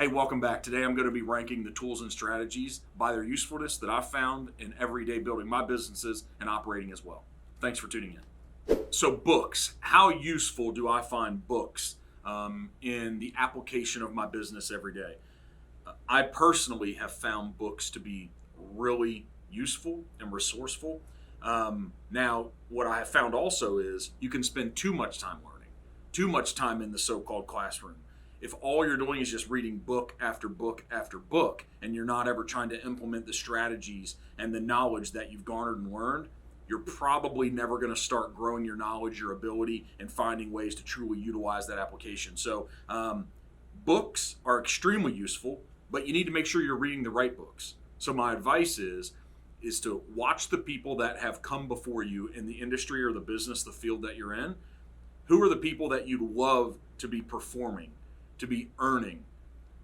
Hey, welcome back. Today I'm going to be ranking the tools and strategies by their usefulness that I've found in everyday building my businesses and operating as well. Thanks for tuning in. So books, how useful do I find books in the application of my business every day? I personally have found books to be really useful and resourceful. Now, what I have found also is you can spend too much time learning, too much time in the so-called classroom. If all you're doing is just reading book after book after book, and you're not ever trying to implement the strategies and the knowledge that you've garnered and learned, you're probably never going to start growing your knowledge, your ability, and finding ways to truly utilize that application. So books are extremely useful, but you need to make sure you're reading the right books. So my advice is to watch the people that have come before you in the industry or the business, the field that you're in. Who are the people that you'd love to be performing, to be earning,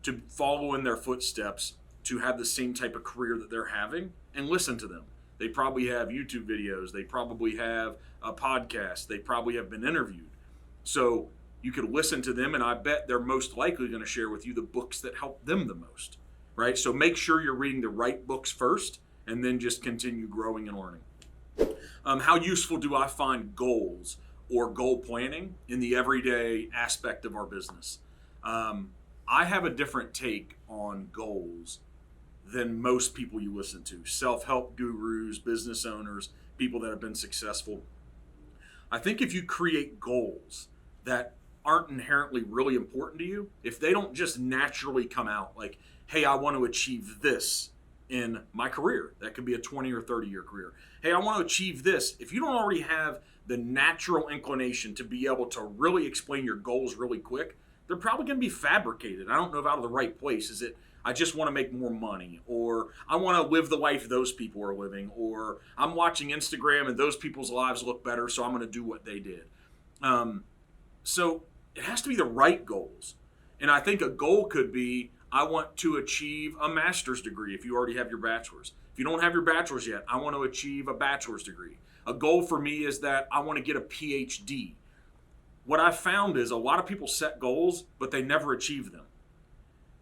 to follow in their footsteps, to have the same type of career that they're having, and listen to them. They probably have YouTube videos. They probably have a podcast. They probably have been interviewed. So you could listen to them, and I bet they're most likely going to share with you the books that help them the most, right? So make sure you're reading the right books first, and then just continue growing and learning. How useful do I find goals or goal planning in the everyday aspect of our business? I have a different take on goals than most people you listen to. Self-help gurus, business owners, people that have been successful. I think if you create goals that aren't inherently really important to you, if they don't just naturally come out like, hey, I want to achieve this in my career. That could be a 20 or 30 year career. Hey, I want to achieve this. If you don't already have the natural inclination to be able to really explain your goals really quick, they're probably going to be fabricated. I don't know if out of the right place. Is it, I just want to make more money, or I want to live the life those people are living, or I'm watching Instagram and those people's lives look better, so I'm going to do what they did. So it has to be the right goals. And I think a goal could be, I want to achieve a master's degree if you already have your bachelor's. If you don't have your bachelor's yet, I want to achieve a bachelor's degree. A goal for me is that I want to get a PhD. What I've found is a lot of people set goals, but they never achieve them.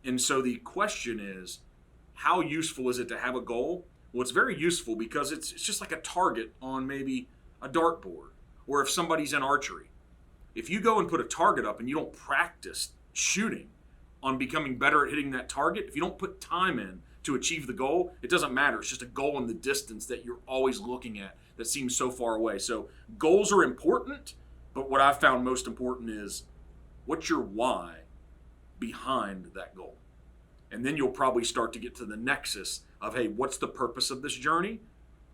And so the question is, how useful is it to have a goal? Well, it's very useful because it's just like a target on maybe a dartboard, or if somebody's in archery. If you go and put a target up and you don't practice shooting on becoming better at hitting that target, if you don't put time in to achieve the goal, it doesn't matter. It's just a goal in the distance that you're always looking at that seems so far away. So goals are important, but what I've found most important is what's your why behind that goal? And then you'll probably start to get to the nexus of, hey, what's the purpose of this journey?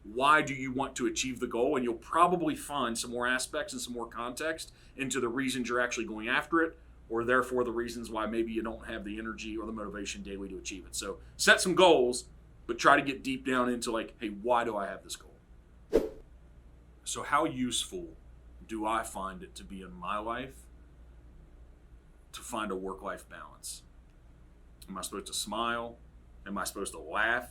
Why do you want to achieve the goal? And you'll probably find some more aspects and some more context into the reasons you're actually going after it, or therefore the reasons why maybe you don't have the energy or the motivation daily to achieve it. So set some goals, but try to get deep down into like, hey, why do I have this goal? So how useful do I find it to be in my life to find a work-life balance? Am I supposed to smile? Am I supposed to laugh?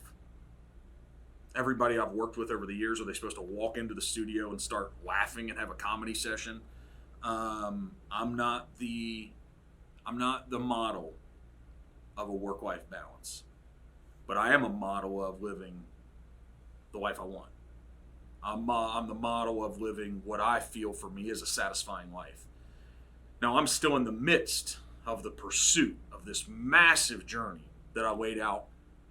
Everybody I've worked with over the years, are they supposed to walk into the studio and start laughing and have a comedy session? I'm not the model of a work-life balance, but I am a model of living the life I want. I'm the model of living what I feel for me is a satisfying life. Now, I'm still in the midst of the pursuit of this massive journey that I laid out,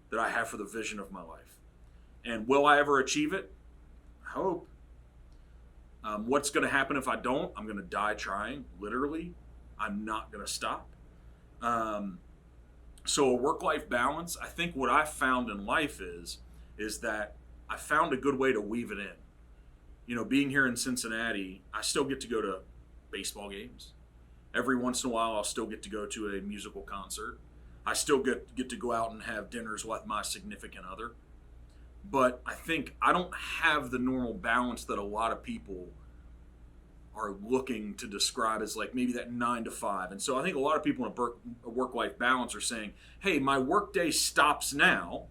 that I have for the vision of my life. And will I ever achieve it? I hope. What's going to happen if I don't? I'm going to die trying, literally. I'm not going to stop. So a work-life balance, I think what I've found in life is that I found a good way to weave it in. You know, being here in Cincinnati, I still get to go to baseball games. Every once in a while, I'll still get to go to a musical concert. I still get to go out and have dinners with my significant other. But I think I don't have the normal balance that a lot of people are looking to describe as like maybe that 9 to 5. And so I think a lot of people in a work-life balance are saying, hey, my workday stops now,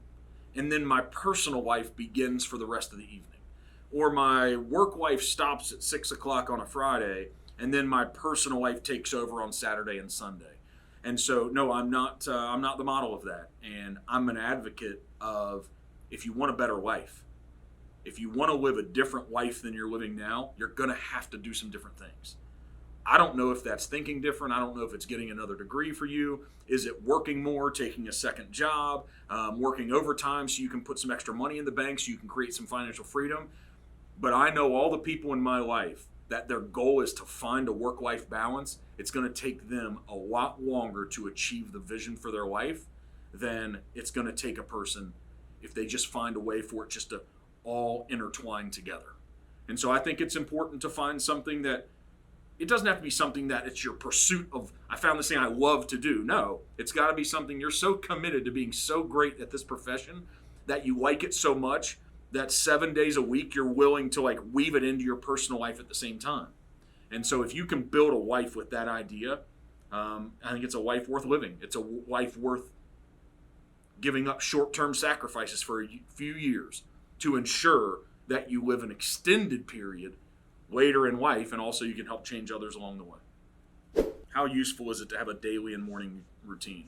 and then my personal life begins for the rest of the evening. Or my work life stops at 6 o'clock on a Friday, and then my personal life takes over on Saturday and Sunday. And so, no, I'm not. I'm not the model of that. And I'm an advocate of, if you want a better life, if you want to live a different life than you're living now, you're going to have to do some different things. I don't know if that's thinking different. I don't know if it's getting another degree for you. Is it working more, taking a second job, working overtime so you can put some extra money in the bank so you can create some financial freedom? But I know all the people in my life that their goal is to find a work-life balance. It's going to take them a lot longer to achieve the vision for their life than it's going to take a person if they just find a way for it just to all intertwine together. And so I think it's important to find something that, it doesn't have to be something that it's your pursuit of, I found this thing I love to do. No, it's got to be something you're so committed to being so great at this profession that you like it so much that 7 days a week you're willing to like weave it into your personal life at the same time. And so if you can build a life with that idea, I think it's a life worth living. It's a life worth giving up short-term sacrifices for a few years to ensure that you live an extended period later in life, and also you can help change others along the way. How useful is it to have a daily and morning routine?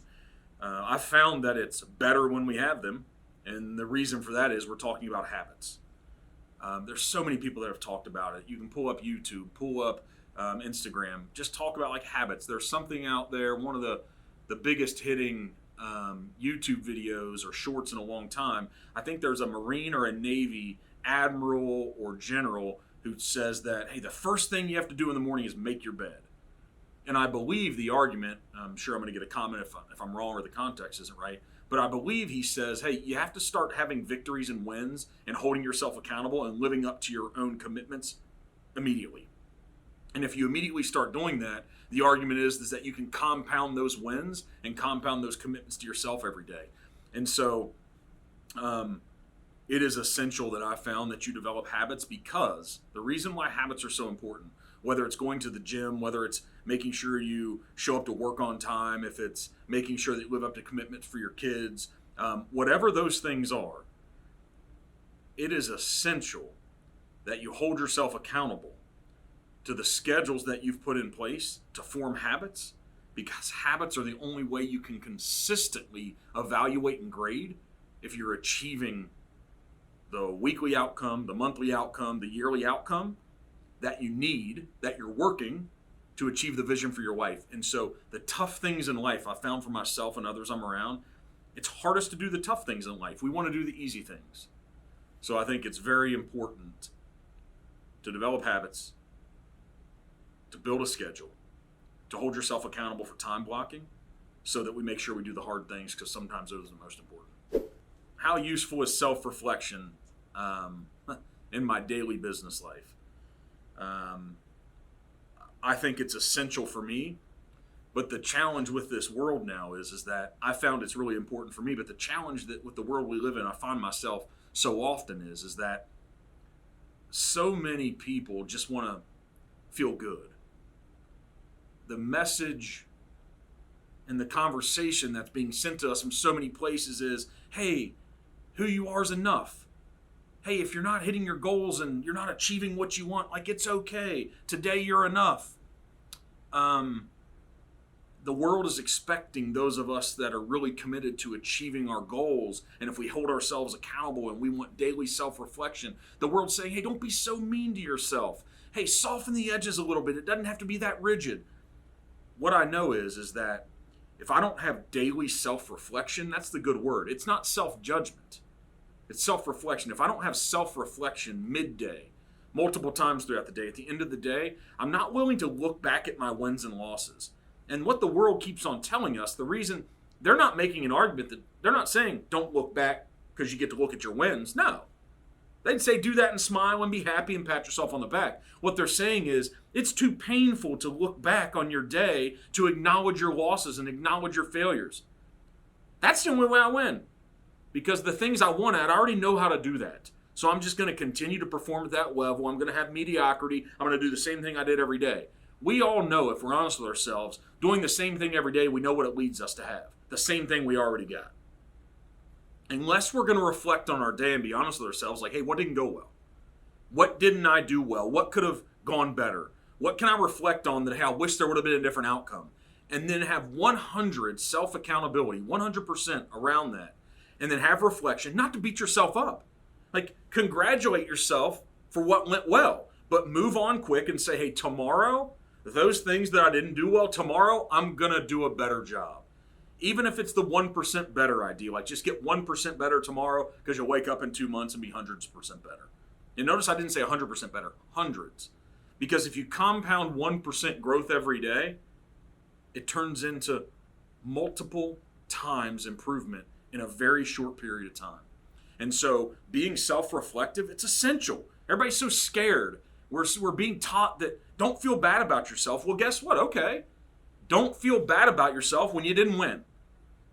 I've found that it's better when we have them, and the reason for that is we're talking about habits. There's so many people that have talked about it. You can pull up YouTube, pull up Instagram, just talk about like habits. There's something out there, one of the biggest hitting YouTube videos or shorts in a long time. I think there's a Marine or a Navy admiral or general who says that, hey, the first thing you have to do in the morning is make your bed. And I believe the argument, I'm sure I'm going to get a comment if I'm wrong or the context isn't right, but I believe he says, hey, you have to start having victories and wins and holding yourself accountable and living up to your own commitments immediately. And if you immediately start doing that, the argument is that you can compound those wins and compound those commitments to yourself every day. And so it is essential that I found that you develop habits, because the reason why habits are so important, whether it's going to the gym, whether it's making sure you show up to work on time, if it's making sure that you live up to commitments for your kids, whatever those things are, it is essential that you hold yourself accountable to the schedules that you've put in place to form habits, because habits are the only way you can consistently evaluate and grade if you're achieving the weekly outcome, the monthly outcome, the yearly outcome that you need, that you're working to achieve the vision for your life. And so the tough things in life, I found for myself and others I'm around, it's hardest to do the tough things in life. We want to do the easy things. So I think it's very important to develop habits, to build a schedule, to hold yourself accountable for time blocking, so that we make sure we do the hard things, because sometimes those are the most important. How useful is self-reflection in my daily business life? I think it's essential for me, but the challenge with this world now is that I found it's really important for me, but the challenge that with the world we live in, I find myself so often is that so many people just want to feel good. The message and the conversation that's being sent to us from so many places is, hey, who you are is enough. Hey, if you're not hitting your goals and you're not achieving what you want, like, it's okay. Today you're enough. The world is expecting those of us that are really committed to achieving our goals, and if we hold ourselves accountable and we want daily self-reflection, the world's saying, hey, don't be so mean to yourself. Hey, soften the edges a little bit. It doesn't have to be that rigid. What I know is that if I don't have daily self-reflection, that's the good word. It's not self-judgment. It's self-reflection. If I don't have self-reflection midday, multiple times throughout the day, at the end of the day, I'm not willing to look back at my wins and losses. And what the world keeps on telling us, the reason they're not making an argument, that they're not saying don't look back because you get to look at your wins. No. They'd say do that and smile and be happy and pat yourself on the back. What they're saying is it's too painful to look back on your day to acknowledge your losses and acknowledge your failures. That's the only way I win. Because the things I want at, I already know how to do that. So I'm just going to continue to perform at that level. I'm going to have mediocrity. I'm going to do the same thing I did every day. We all know, if we're honest with ourselves, doing the same thing every day, we know what it leads us to have. The same thing we already got. Unless we're going to reflect on our day and be honest with ourselves, like, hey, what didn't go well? What didn't I do well? What could have gone better? What can I reflect on that, hey, I wish there would have been a different outcome? and then have 100 self-accountability, 100% around that, and then have reflection, not to beat yourself up. Like, congratulate yourself for what went well, but move on quick and say, hey, tomorrow, those things that I didn't do well, tomorrow I'm going to do a better job. Even if it's the 1% better idea, like just get 1% better tomorrow because you'll wake up in 2 months and be hundreds percent better. And notice I didn't say 100% better, hundreds. Because if you compound 1% growth every day, it turns into multiple times improvement in a very short period of time. And so being self-reflective, it's essential. Everybody's so scared. We're being taught that don't feel bad about yourself. Well, guess what? Okay. Don't feel bad about yourself when you didn't win.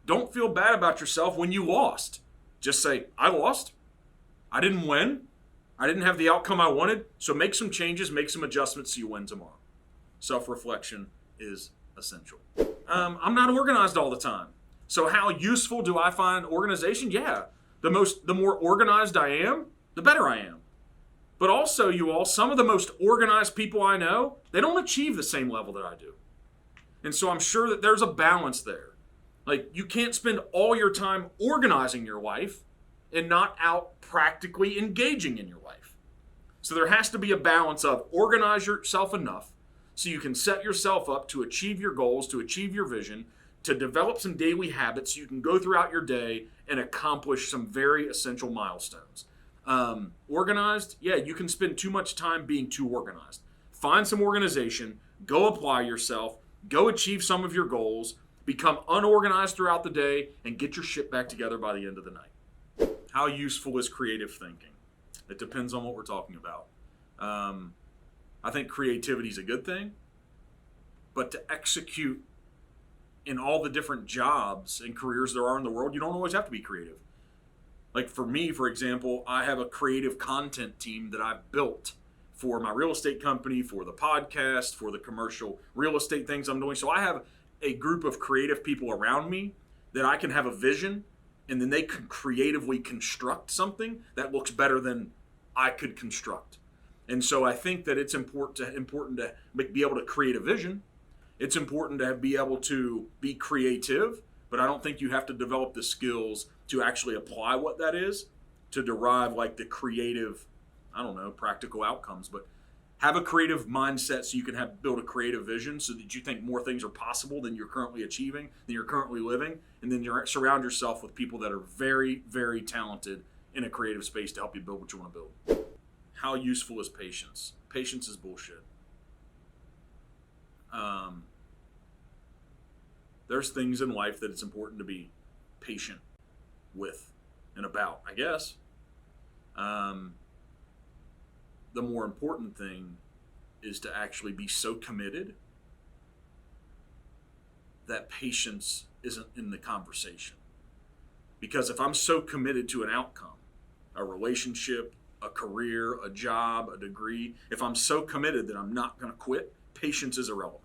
Don't feel bad about yourself when you lost. Just say, I lost. I didn't win. I didn't have the outcome I wanted. So make some changes, make some adjustments so you win tomorrow. Self-reflection is essential. I'm not organized all the time. So how useful do I find organization? Yeah. The more organized I am, the better I am. But also, you all, some of the most organized people I know, they don't achieve the same level that I do. And so I'm sure that there's a balance there. Like, you can't spend all your time organizing your life and not out practically engaging in your life. So there has to be a balance of organize yourself enough so you can set yourself up to achieve your goals, to achieve your vision, to develop some daily habits so you can go throughout your day and accomplish some very essential milestones. Organized, yeah, you can spend too much time being too organized. Find some organization, go apply yourself, go achieve some of your goals, become unorganized throughout the day, and get your shit back together by the end of the night. How useful is creative thinking? It depends on what we're talking about. I think creativity is a good thing, but to execute in all the different jobs and careers there are in the world, you don't always have to be creative. Like for me, for example, I have a creative content team that I've built for my real estate company, for the podcast, for the commercial real estate things I'm doing. So I have a group of creative people around me that I can have a vision, and then they can creatively construct something that looks better than I could construct. And so I think that it's important to be able to create a vision. It's important to be able to be creative, but I don't think you have to develop the skills to actually apply what that is to derive like the creative, practical outcomes. But have a creative mindset so you can build a creative vision so that you think more things are possible than you're currently achieving, than you're currently living. And then you surround yourself with people that are very, very talented in a creative space to help you build what you want to build. How useful is patience? Patience is bullshit. There's things in life that it's important to be patient with and about, I guess. The more important thing is to actually be so committed that patience isn't in the conversation. Because if I'm so committed to an outcome, a relationship, a career, a job, a degree, if I'm so committed that I'm not going to quit, patience is irrelevant.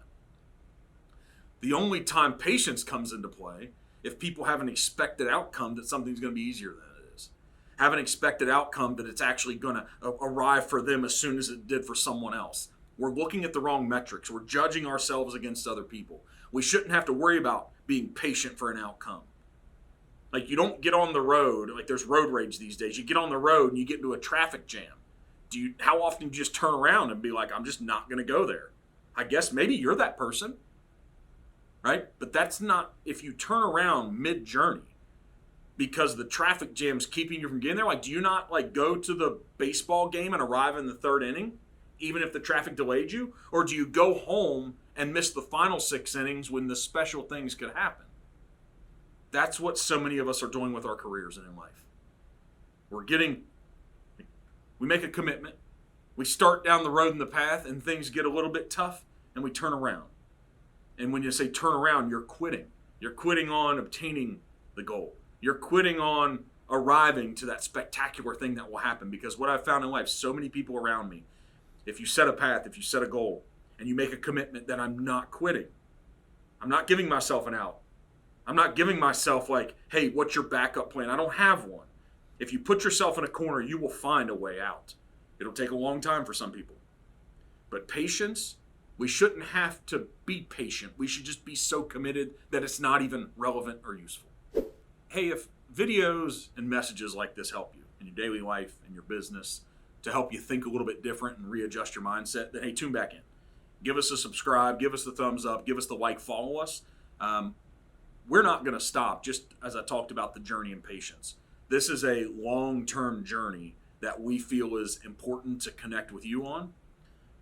The only time patience comes into play if people have an expected outcome that something's going to be easier than it is. Have an expected outcome that it's actually going to arrive for them as soon as it did for someone else. We're looking at the wrong metrics. We're judging ourselves against other people. We shouldn't have to worry about being patient for an outcome. Like, you don't get on the road, like there's road rage these days. You get on the road and you get into a traffic jam. How often do you just turn around and be like, I'm just not going to go there? I guess maybe you're that person. Right? But that's not, if you turn around mid-journey because the traffic jam's keeping you from getting there, like, do you not like go to the baseball game and arrive in the third inning, even if the traffic delayed you? Or do you go home and miss the final 6 innings when the special things could happen? That's what so many of us are doing with our careers and in life. We make a commitment, we start down the road in the path, and things get a little bit tough, and we turn around. And when you say turn around, you're quitting. You're quitting on obtaining the goal. You're quitting on arriving to that spectacular thing that will happen. Because what I've found in life, so many people around me, if you set a path, if you set a goal, and you make a commitment that I'm not quitting, I'm not giving myself an out. I'm not giving myself like, hey, what's your backup plan? I don't have one. If you put yourself in a corner, you will find a way out. It'll take a long time for some people. But patience We shouldn't have to be patient. We should just be so committed that it's not even relevant or useful. Hey, if videos and messages like this help you in your daily life, in your business, to help you think a little bit different and readjust your mindset, then hey, tune back in. Give us a subscribe, give us the thumbs up, give us the like, follow us. We're not going to stop, just as I talked about the journey and patience. This is a long-term journey that we feel is important to connect with you on,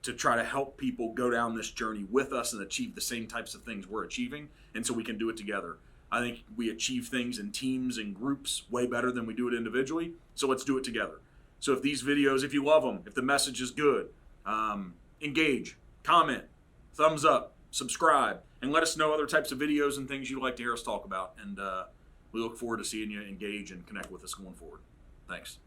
to try to help people go down this journey with us and achieve the same types of things we're achieving, and so we can do it together. I think we achieve things in teams and groups way better than we do it individually, so let's do it together. So if these videos, if you love them, if the message is good, engage, comment, thumbs up, subscribe, and let us know other types of videos and things you'd like to hear us talk about. And we look forward to seeing you engage and connect with us going forward. Thanks.